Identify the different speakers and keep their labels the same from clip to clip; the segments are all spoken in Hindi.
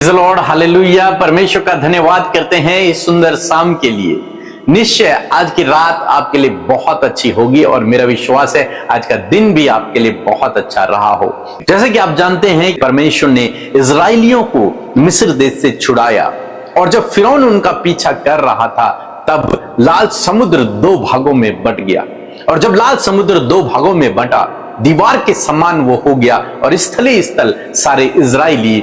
Speaker 1: Lord hallelujah. परमेश्वर का धन्यवाद करते हैं इस सुंदर शाम के लिए। निश्चय आज की रात आपके लिए बहुत अच्छी होगी और मेरा विश्वास है आज का दिन भी आपके लिए बहुत अच्छा रहा हो। जैसे कि आप जानते हैं परमेश्वर ने इजराइलियों को मिस्र देश से छुड़ाया और जब फिरौन उनका पीछा कर रहा था तब लाल समुद्र दो भागों में बंट गया और जब लाल समुद्र दो भागों में बंटा दीवार के समान वो हो गया और स्थली स्थल सारे इजरायली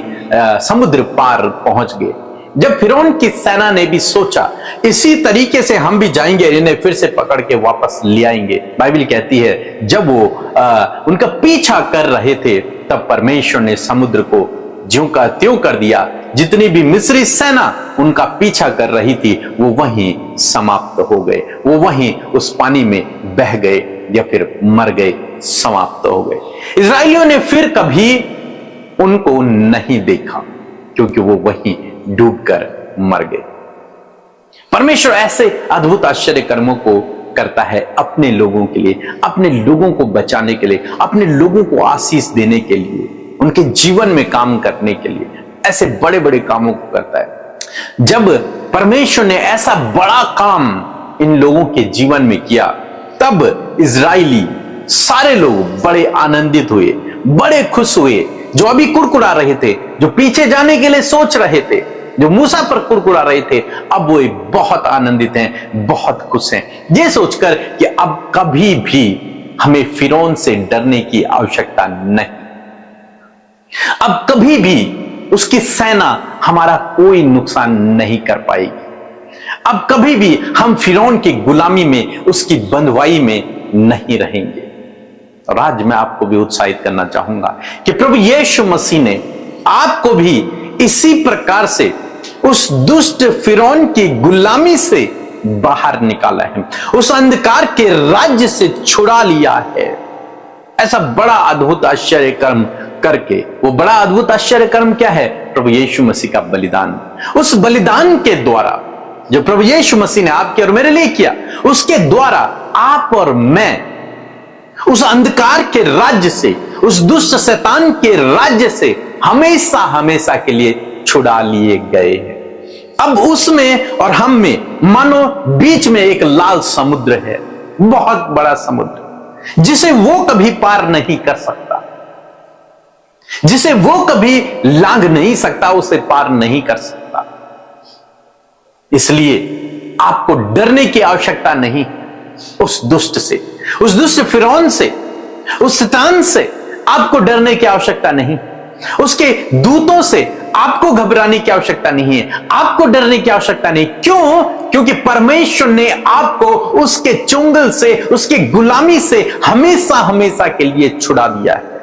Speaker 1: समुद्र पार पहुंच गए। जब फिरौन की सेना ने भी सोचा इसी तरीके से हम भी जाएंगे, इन्हें फिर से पकड़ के वापस ले आएंगे, बाइबल कहती है जब वो उनका पीछा कर रहे थे तब परमेश्वर ने समुद्र को ज्यों का त्यों कर दिया। जितनी भी मिस्री सेना उनका पीछा कर रही थी वो वहीं समाप्त हो गए, वो वहीं उस पानी में बह गए या फिर मर गए, समाप्त हो गए। इजरायलियों ने फिर कभी उनको नहीं देखा क्योंकि वो वहीं डूबकर मर गए। परमेश्वर ऐसे अद्भुत आश्चर्य कर्मों को करता है अपने लोगों के लिए, अपने लोगों को बचाने के लिए, अपने लोगों को आशीष देने के लिए, उनके जीवन में काम करने के लिए ऐसे बड़े बड़े कामों को करता है। जब परमेश्वर ने ऐसा बड़ा काम इन लोगों के जीवन में किया तब इजरायली सारे लोग बड़े आनंदित हुए, बड़े खुश हुए। जो अभी कुड़कुड़ा रहे थे, जो पीछे जाने के लिए सोच रहे थे, जो मूसा पर कुड़कुड़ा रहे थे, अब वो बहुत आनंदित हैं, बहुत खुश हैं, ये सोचकर कि अब कभी भी हमें फिरौन से डरने की आवश्यकता नहीं, अब कभी भी उसकी सेना हमारा कोई नुकसान नहीं कर पाएगी, अब कभी भी हम फिरौन की गुलामी में, उसकी बंधुआई में नहीं रहेंगे। और आज मैं आपको भी उत्साहित करना चाहूंगा कि प्रभु यीशु मसीह ने आपको भी इसी प्रकार से उस दुष्ट फिरौन की गुलामी से बाहर निकाला है, उस अंधकार के राज्य से छुड़ा लिया है। ऐसा बड़ा अद्भुत आश्चर्य कर्म करके, वो बड़ा अद्भुत आश्चर्य कर्म क्या है? प्रभु यीशु मसीह का बलिदान। उस बलिदान के द्वारा जो प्रभु यीशु मसीह ने आपके और मेरे लिए किया, उसके द्वारा आप और मैं उस अंधकार के राज्य से, उस दुष्ट शैतान के राज्य से हमेशा हमेशा के लिए छुड़ा लिए गए हैं। अब उसमें और हम में मानो बीच में एक लाल समुद्र है, बहुत बड़ा समुद्र जिसे वो कभी पार नहीं कर सकता, जिसे वो कभी लांघ नहीं सकता, उसे पार नहीं कर सकता। इसलिए आपको डरने की आवश्यकता नहीं उस दुष्ट से, उस दुष्ट फिरौन से, उस शैतान से आपको डरने की आवश्यकता नहीं, उसके दूतों से आपको घबराने की आवश्यकता नहीं है, आपको डरने की आवश्यकता नहीं। क्यों? क्योंकि परमेश्वर ने आपको उसके चुंगल से, उसके गुलामी से हमेशा हमेशा के लिए छुड़ा दिया है।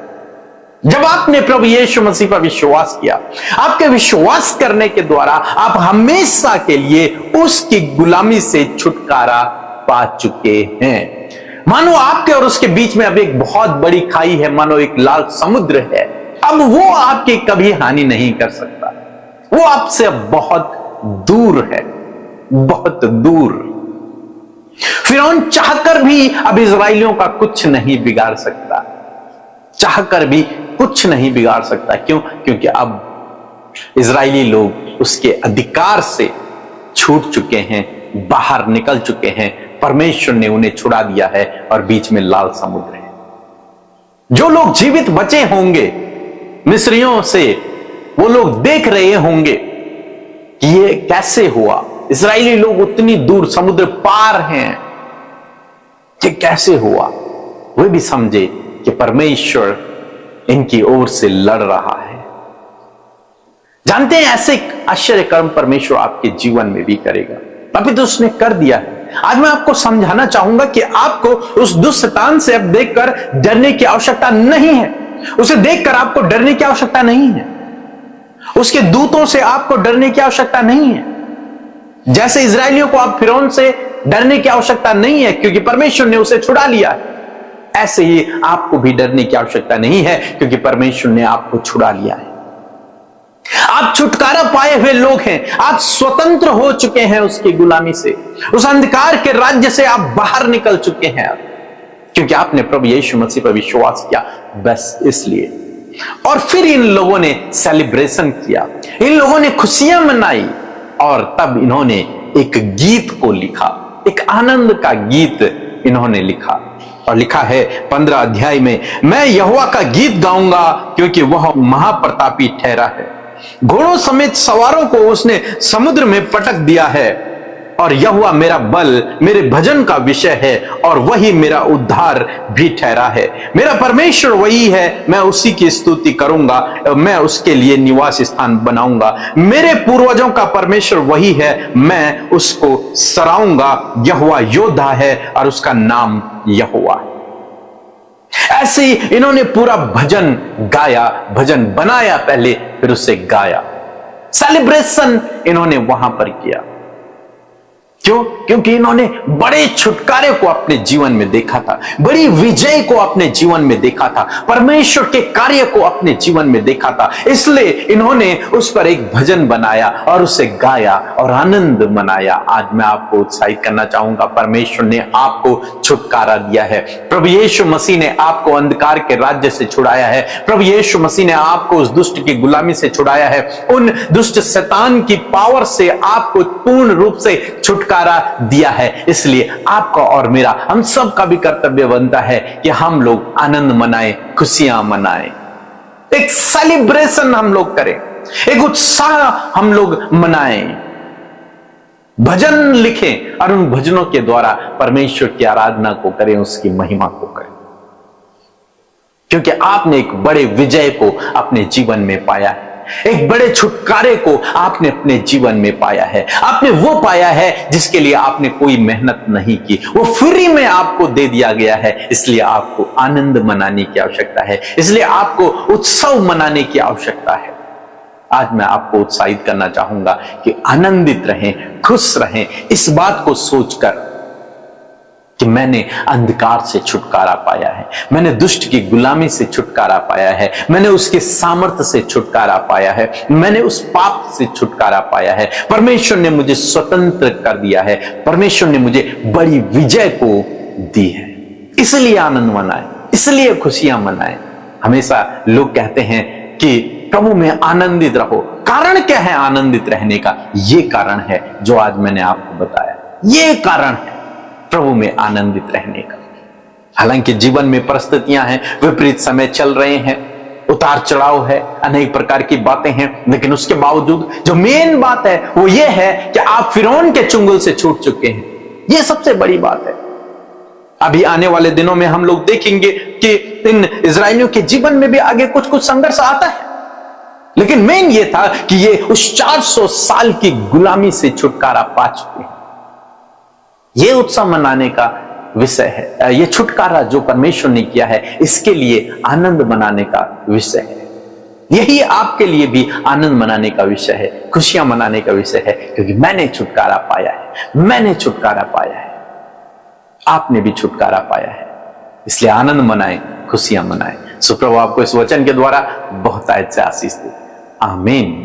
Speaker 1: जब आपने प्रभु यीशु मसीह पर विश्वास किया, आपके विश्वास करने के द्वारा आप हमेशा के लिए उसकी गुलामी से छुटकारा पा चुके हैं। मानो आपके और उसके बीच में अब एक बहुत बड़ी खाई है, मानो एक लाल समुद्र है। अब वो आपकी कभी हानि नहीं कर सकता, वो आपसे अब बहुत दूर है, बहुत दूर। फिरौन चाहकर भी अब इजराइलियों का कुछ नहीं बिगाड़ सकता, चाहकर भी कुछ नहीं बिगाड़ सकता। क्यों? क्योंकि अब इजरायली लोग उसके अधिकार से छूट चुके हैं, बाहर निकल चुके हैं। परमेश्वर ने उन्हें छुड़ा दिया है और बीच में लाल समुद्र है। जो लोग जीवित बचे होंगे मिस्रियों से, वो लोग देख रहे होंगे कि ये कैसे हुआ, इजरायली लोग उतनी दूर समुद्र पार हैं, ये कैसे हुआ। वे भी समझे कि परमेश्वर इनकी ओर से लड़ रहा है। जानते हैं ऐसे आश्चर्य कर्म परमेश्वर आपके जीवन में भी करेगा, अभी तो उसने कर दिया है। आज मैं आपको समझाना चाहूंगा कि आपको उस दुष्ट शैतान से अब देखकर डरने की आवश्यकता नहीं है, उसे देखकर आपको डरने की आवश्यकता नहीं है, उसके दूतों से आपको डरने की आवश्यकता नहीं है। जैसे इजरायलियों को आप फिरौन से डरने की आवश्यकता नहीं है क्योंकि परमेश्वर ने उसे छुड़ा लिया है, ऐसे ही आपको भी डरने की आवश्यकता नहीं है क्योंकि परमेश्वर ने आपको छुड़ा लिया है। आप छुटकारा पाए हुए लोग हैं, आप स्वतंत्र हो चुके हैं उसकी गुलामी से, उस अंधकार के राज्य से आप बाहर निकल चुके हैं क्योंकि आपने प्रभु यीशु मसीह पर विश्वास किया। बस इसलिए और फिर इन लोगों ने सेलिब्रेशन किया, इन लोगों ने खुशियां मनाई और तब इन्होंने एक गीत को लिखा, एक आनंद का गीत इन्होंने लिखा। और लिखा है 15 अध्याय में, मैं यहोवा का गीत गाऊंगा क्योंकि वह महाप्रतापी ठहरा है। घोड़ों समेत सवारों को उसने समुद्र में पटक दिया है। और यहोवा मेरा बल, मेरे भजन का विषय है और वही मेरा उद्धार भी ठहरा है। मेरा परमेश्वर वही है, मैं उसी की स्तुति करूंगा, मैं उसके लिए निवास स्थान बनाऊंगा। मेरे पूर्वजों का परमेश्वर वही है, मैं उसको सराहूंगा। यहोवा योद्धा है और उसका नाम यहोवा है। ऐसे ही इन्होंने पूरा भजन गाया, भजन बनाया पहले, फिर उसे गाया। सेलिब्रेशन इन्होंने वहां पर किया। क्यों? क्योंकि इन्होंने बड़े छुटकारे को अपने जीवन में देखा था, बड़ी विजय को अपने जीवन में देखा था, परमेश्वर के कार्य को अपने जीवन में देखा था। इसलिए इन्होंने उस पर एक भजन बनाया और उसे गाया और आनंद मनाया। आज मैं आपको उत्साहित करना चाहूंगा, परमेश्वर ने आपको छुटकारा दिया है। प्रभु यीशु मसीह ने आपको अंधकार के राज्य से छुड़ाया है। प्रभु यीशु मसीह ने आपको उस दुष्ट की गुलामी से छुड़ाया है। उन दुष्ट शैतान की पावर से आपको पूर्ण रूप से छुटकारा दिया है। इसलिए आपका और मेरा, हम सब का भी कर्तव्य बनता है कि हम लोग आनंद मनाएं, खुशियां मनाएं, एक सेलिब्रेशन हम लोग करें, एक उत्साह हम लोग मनाएं, भजन लिखें और उन भजनों के द्वारा परमेश्वर की आराधना को करें, उसकी महिमा को करें। क्योंकि आपने एक बड़े विजय को अपने जीवन में पाया है, एक बड़े छुटकारे को आपने अपने जीवन में पाया है। आपने वो पाया है जिसके लिए आपने कोई मेहनत नहीं की, वो फ्री में आपको दे दिया गया है। इसलिए आपको आनंद मनाने की आवश्यकता है, इसलिए आपको उत्सव मनाने की आवश्यकता है। आज मैं आपको उत्साहित करना चाहूंगा कि आनंदित रहें, खुश रहें, इस बात को सोचकर कि मैंने अंधकार से छुटकारा पाया है, मैंने दुष्ट की गुलामी से छुटकारा पाया है, मैंने उसके सामर्थ्य से छुटकारा पाया है, मैंने उस पाप से छुटकारा पाया है। परमेश्वर ने मुझे स्वतंत्र कर दिया है, परमेश्वर ने मुझे बड़ी विजय को दी है। इसलिए आनंद मनाएं, इसलिए खुशियां मनाएं। हमेशा लोग कहते हैं कि प्रभु में आनंदित रहो। कारण क्या है आनंदित रहने का? ये कारण है जो आज मैंने आपको बताया, ये कारण है प्रभु में आनंदित रहने का। हालांकि जीवन में परिस्थितियां हैं, विपरीत समय चल रहे हैं, उतार चढ़ाव है, अनेक प्रकार की बातें हैं, लेकिन उसके बावजूद जो मेन बात है वो ये है कि आप फिरौन के चुंगल से छूट चुके हैं। ये सबसे बड़ी बात है। अभी आने वाले दिनों में हम लोग देखेंगे कि इन इजरायलियों के जीवन में भी आगे कुछ कुछ संघर्ष आता है, लेकिन मेन ये था कि ये उस 400 साल की गुलामी से छुटकारा पा चुके हैं। ये उत्सव मनाने का विषय है, ये छुटकारा जो परमेश्वर ने किया है, इसके लिए आनंद मनाने का विषय है। यही आपके लिए भी आनंद मनाने का विषय है, खुशियां मनाने का विषय है, क्योंकि मैंने छुटकारा पाया है, मैंने छुटकारा पाया है, आपने भी छुटकारा पाया है। इसलिए आनंद मनाएं, खुशियां मनाएं। सो प्रभु आपको इस वचन के द्वारा बहुत से आशीष दे। आमीन।